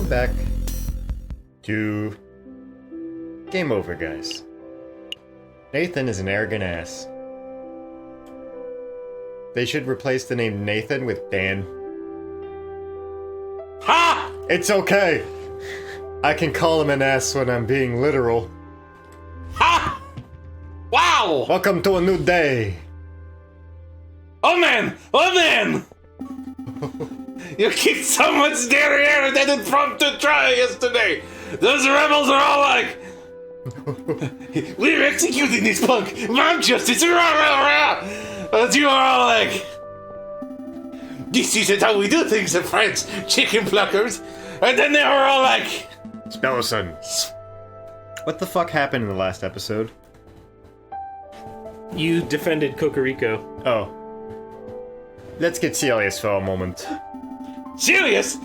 welcome back to Game Over, guys. Nathan is an arrogant ass. They should replace the name Nathan with Dan. Ha! It's okay. I can call him an ass when I'm being literal. Ha! Wow! Welcome to a new day. Oh man! Oh man! You kicked so much derriere than impromptu try yesterday! Those rebels are all like... We're executing this punk! Mom justice! Rah, rah, rah! But you are all like... This isn't how we do things in France, chicken pluckers! And then they were all like... Spellson. What the fuck happened in the last episode? You defended Cocorico. Oh. Let's get serious for a moment. Serious?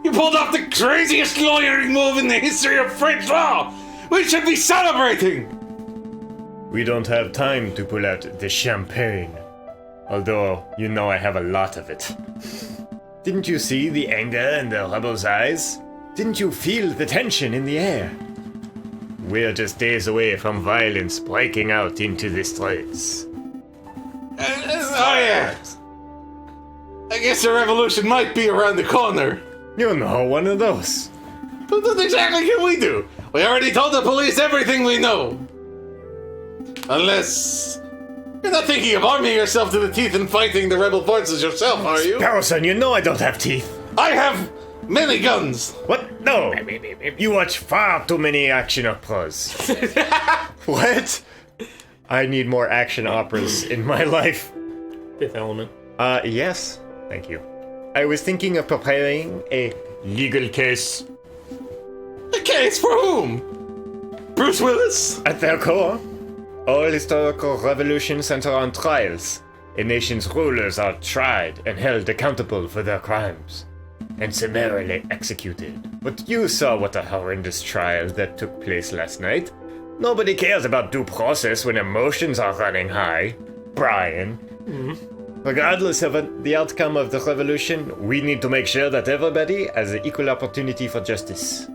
You pulled off the craziest lawyering move in the history of French law! We should be celebrating! We don't have time to pull out the champagne. Although, you know I have a lot of it. Didn't you see the anger in the rebels' eyes? Didn't you feel the tension in the air? We're just days away from violence breaking out into the streets. Oh yeah! I guess the revolution might be around the corner. You know, one of those. But what exactly can we do? We already told the police everything we know. Unless... You're not thinking of arming yourself to the teeth and fighting the rebel forces yourself, are you? Harrison, you know I don't have teeth. I have many guns. What? No. You watch far too many action operas. What? I need more action operas in my life. Fifth Element. Yes. Thank you. I was thinking of preparing a legal case. A case for whom? Bruce Willis? At their core, all historical revolutions center on trials. A nation's rulers are tried and held accountable for their crimes, and summarily executed. But you saw what a horrendous trial that took place last night. Nobody cares about due process when emotions are running high. Brian. Regardless of the outcome of the revolution, we need to make sure that everybody has an equal opportunity for justice.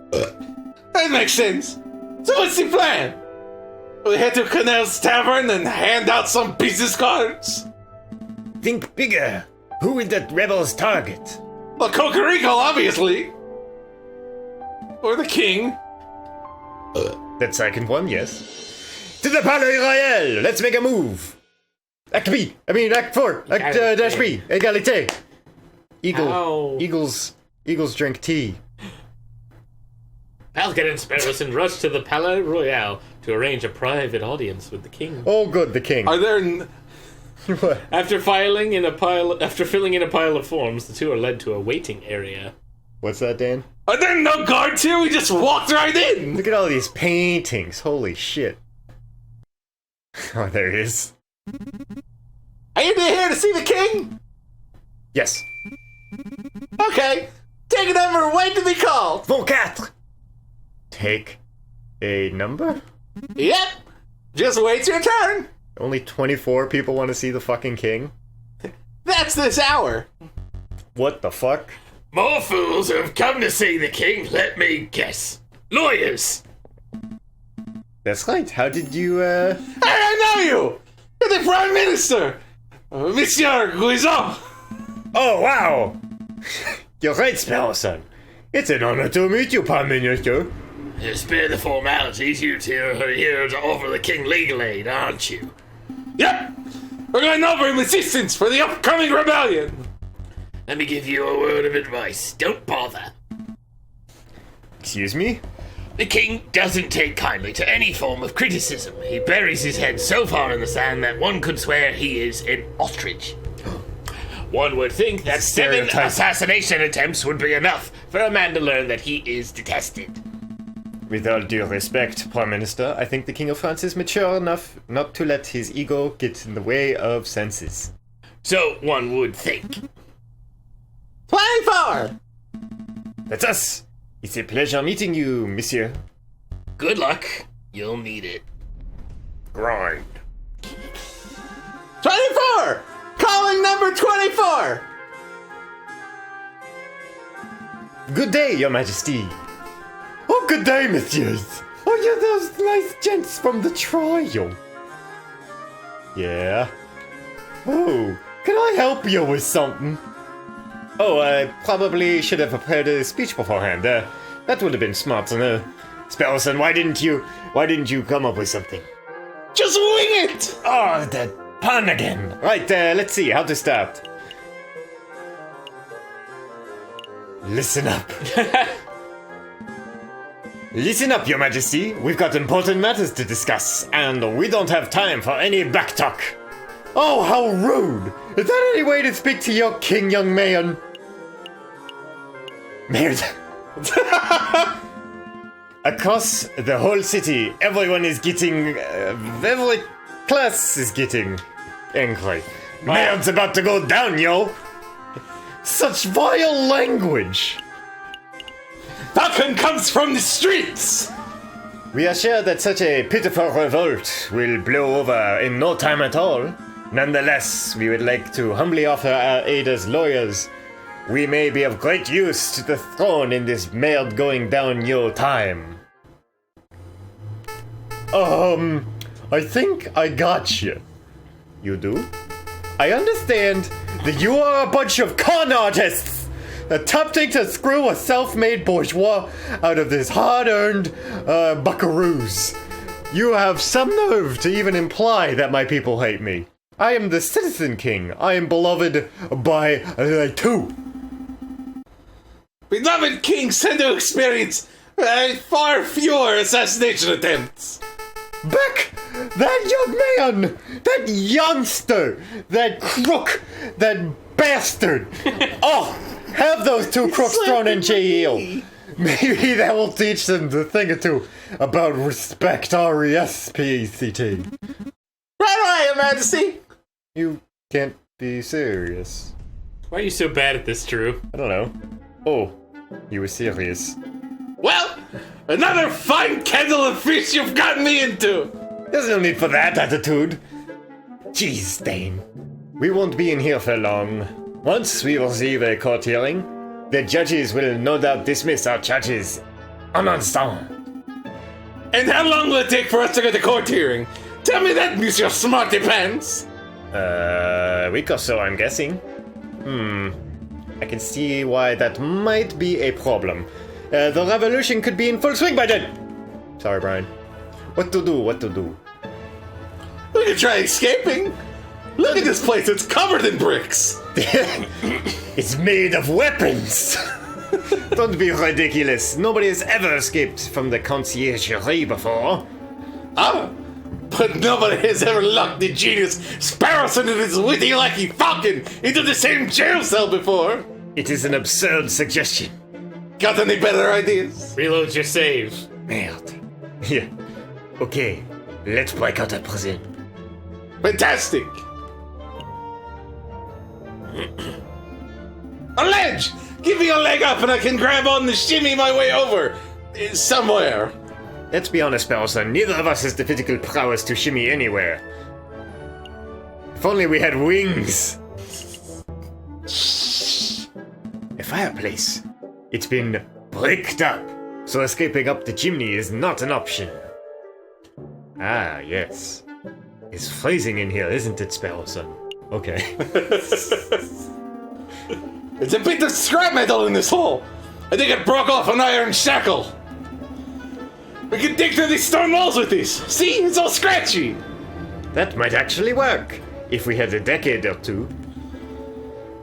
That makes sense. So what's the plan? We head to Canel's Tavern and hand out some business cards? Think bigger. Who will that rebels target? Well, Cocorico, obviously. Or the king. That second one, yes. To the Palais Royal! Let's make a move! Act B! Act 4! Act dash B! Égalité! Eagles drink tea. Falcon and Sparrowson rush to the Palais Royal to arrange a private audience with the king. Oh, good, the king. Are there... What? After filling in a pile of forms, the two are led to a waiting area. What's that, Dan? Are there no guards here? We just walked right in! Look at all these paintings. Holy shit. Oh, there it is. Are you here to see the king? Yes. Okay. Take a number and wait to be called. 4 Take a number? Yep. Just wait your turn. Only 24 people want to see the fucking king? That's this hour. What the fuck? More fools have come to see the king, let me guess. Lawyers! That's right. How did you, Hey, I know you! You're the Prime Minister! Monsieur Guizot! Oh, wow! You're right, Sparrowson. It's an honor to meet you, Prime Minister. Spare the formalities, you two are here to offer the king legal aid, aren't you? Yep! We're going to offer him assistance for the upcoming rebellion! Let me give you a word of advice. Don't bother. Excuse me? The king doesn't take kindly to any form of criticism. He buries his head so far in the sand that one could swear he is an ostrich. One would think that 7 assassination attempts would be enough for a man to learn that he is detested. With all due respect, Prime Minister, I think the King of France is mature enough not to let his ego get in the way of senses. So one would think. 24! That's us! It's a pleasure meeting you, monsieur. Good luck. You'll need it. Grind. 24! Calling number 24! Good day, your majesty. Oh, good day, messieurs. Oh, you're those nice gents from the trial. Yeah. Oh, can I help you with something? Oh, I probably should have prepared a speech beforehand. That would have been smart to know. Sparrowson, why didn't you come up with something? Just wing it! Oh, that pun again. Right, let's see how to start. Listen up. Listen up, your majesty. We've got important matters to discuss, and we don't have time for any backtalk. Oh, how rude! Is that any way to speak to your king, young man? Merde. Across the whole city, everyone is getting... every class is getting angry. Merd's about to go down, yo! Such vile language! Falcon comes from the streets! We are sure that such a pitiful revolt will blow over in no time at all. Nonetheless, we would like to humbly offer our aid as lawyers. We may be of great use to the throne in this merd going down your time. I think I got you. You do? I understand that you are a bunch of con artists attempting to screw a self-made bourgeois out of this hard-earned buckaroos. You have some nerve to even imply that my people hate me. I am the Citizen King. I am beloved by two. Beloved kings tend to experience far fewer assassination attempts. Beck! That young man! That youngster! That crook! That bastard! Oh! Have those two crooks thrown in jail! Maybe that will teach them a thing or two about respect, R-E-S-P-E-C-T. Right, Your Majesty! You can't be serious. Why are you so bad at this, Drew? I don't know. Oh, you were serious. Well, another fine kettle of fish you've gotten me into! There's no need for that attitude. Jeez, Dane. We won't be in here for long. Once we receive a court hearing, the judges will no doubt dismiss our charges en instant. And how long will it take for us to get the court hearing? Tell me that, Monsieur Smarty Pants! A week or so, I'm guessing. I can see why that might be a problem. The revolution could be in full swing by then. Sorry, Brian. What to do? We could try escaping. Look at this place, it's covered in bricks. It's made of weapons. Don't be ridiculous. Nobody has ever escaped from the conciergerie before. Ah, but nobody has ever locked the genius Sparrowson and his witty lackey Falcon into the same jail cell before. It is an absurd suggestion. Got any better ideas? Reload your save. Merde. Yeah. Okay, let's break out of prison. Fantastic! A ledge! Give me a leg up and I can grab on and shimmy my way over. Somewhere. Let's be honest, Sparrowson. Neither of us has the physical prowess to shimmy anywhere. If only we had wings. A fireplace. It's been bricked up, so escaping up the chimney is not an option. Ah, yes. It's freezing in here, isn't it, Sparrowson? Okay. It's a bit of scrap metal in this hole. I think it broke off an iron shackle. We can dig through these stone walls with this. See, it's all scratchy. That might actually work, if we had a decade or two.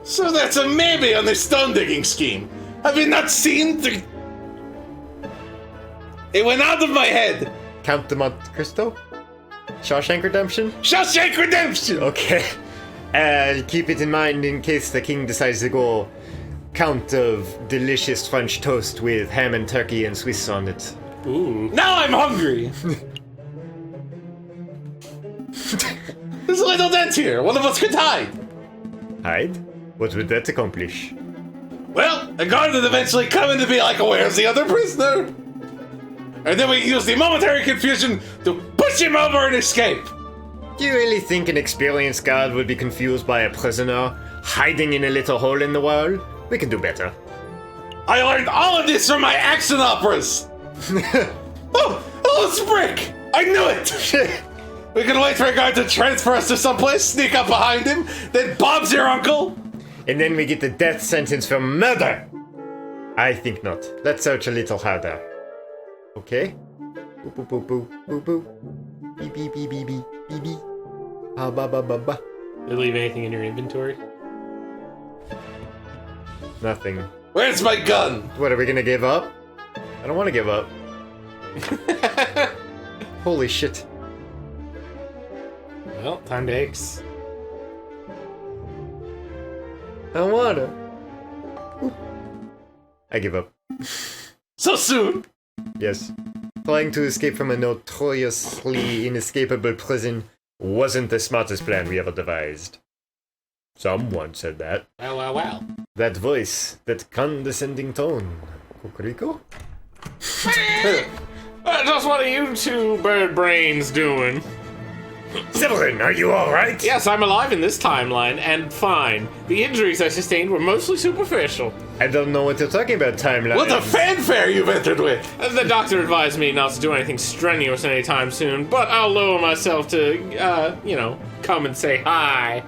So that's a maybe on this stone digging scheme. Have you not seen the... It went out of my head. Count de Monte Cristo? Shawshank Redemption? Shawshank Redemption! Okay. Keep it in mind in case the king decides to go count of delicious French toast with ham and turkey and Swiss on it. Ooh. Now I'm hungry! There's a little dent here. One of us could hide. Hide? What would that accomplish? Well, a guard would eventually come in to be like, where's the other prisoner? And then we use the momentary confusion to push him over and escape. Do you really think an experienced guard would be confused by a prisoner hiding in a little hole in the wall? We can do better. I learned all of this from my action operas! Oh, it's Brick! I knew it! We can wait for a guard to transfer us to someplace, sneak up behind him, then Bob's your uncle! And then we get the death sentence for murder! I think not. Let's search a little harder. Okay? Boo boo boo boo boo boo. Beep beep beep beep beep beep beep. Ba ba ba ba ba. Did you leave anything in your inventory? Nothing. Where's my gun? What, are we gonna give up? I don't wanna give up. Holy shit. Well, time to X. I don't wanna. Oop. I give up. So soon? Yes. Trying to escape from a notoriously inescapable prison wasn't the smartest plan we ever devised. Someone said that. Wow. That voice, that condescending tone. Cocorico? Just what are you two bird brains doing? Severin, are you alright? Yes, I'm alive in this timeline, and fine. The injuries I sustained were mostly superficial. I don't know what you're talking about, timeline. What a fanfare you've entered with! The doctor advised me not to do anything strenuous anytime soon, but I'll lower myself to, come and say hi.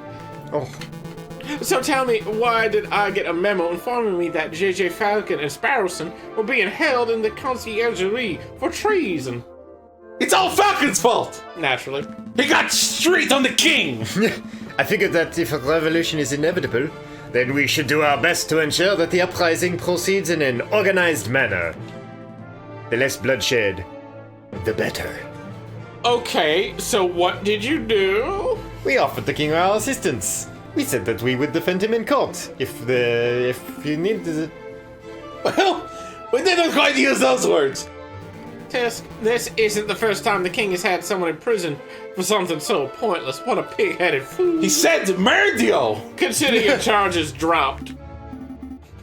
Oh, So tell me, why did I get a memo informing me that J.J. Falcon and Sparrowson were being held in the conciergerie for treason? It's all Falcon's fault! Naturally. He got straight on the king! I figured that if a revolution is inevitable, then we should do our best to ensure that the uprising proceeds in an organized manner. The less bloodshed, the better. Okay, so what did you do? We offered the king our assistance. We said that we would defend him in court if you needed it. Well, we didn't quite use those words. Tisk, this isn't the first time the king has had someone in prison for something so pointless. What a pig-headed fool. He said Merdio! Consider your charges dropped.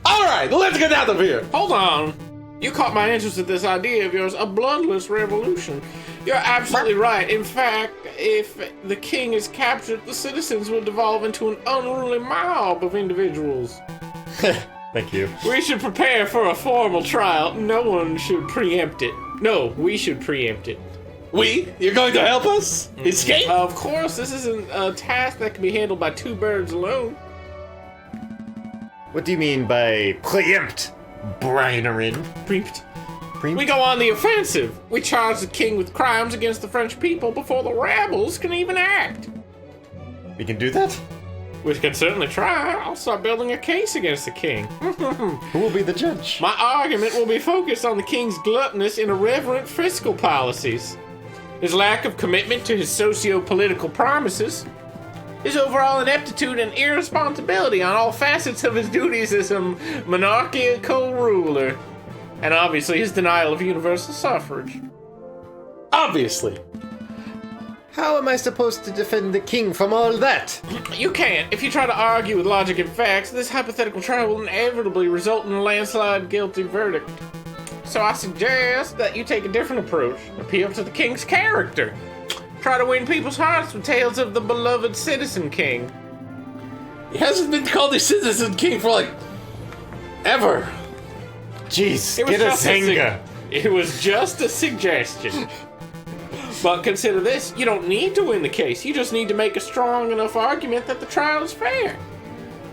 Alright, let's get out of here! Hold on. You caught my interest with this idea of yours, a bloodless revolution. You're absolutely right. In fact, if the king is captured, the citizens will devolve into an unruly mob of individuals. Thank you. We should prepare for a formal trial. No one should preempt it. No, we should preempt it. We? You're going to help us? Escape? Of course, this isn't a task that can be handled by two birds alone. What do you mean by preempt, Brianerin? Preempt. We go on the offensive. We charge the king with crimes against the French people before the rebels can even act. We can do that? We can certainly try. I'll start building a case against the king. Who will be the judge? My argument will be focused on the king's gluttonous and irreverent fiscal policies, his lack of commitment to his socio-political promises, his overall ineptitude and irresponsibility on all facets of his duties as a monarchical ruler, and obviously his denial of universal suffrage. Obviously. How am I supposed to defend the king from all that? You can't. If you try to argue with logic and facts, this hypothetical trial will inevitably result in a landslide guilty verdict. So I suggest that you take a different approach. Appeal to the king's character. Try to win people's hearts with tales of the beloved citizen king. He hasn't been called a citizen king for, ever. Jeez, It was get a just a singer. It was just a suggestion. But consider this, you don't need to win the case. You just need to make a strong enough argument that the trial is fair.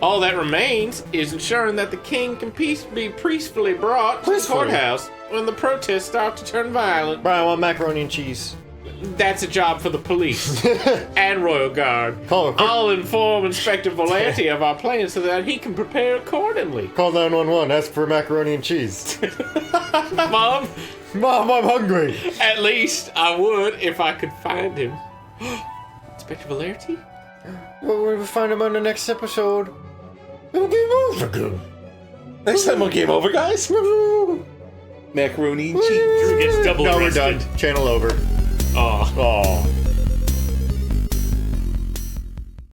All that remains is ensuring that the king can be peacefully brought to the courthouse when the protests start to turn violent. Brian, I want macaroni and cheese. That's a job for the police and Royal Guard. Call I'll inform Inspector Volante of our plan so that he can prepare accordingly. 911, ask for macaroni and cheese. Mom, Mom, I'm hungry. at least I would if I could find him. Inspector Volante? We'll find him on the next episode. It'll game over. Next time on Game Over, guys. Macaroni and cheese. Drew gets double No, we're arrested. done. Channel over. Aw. Oh.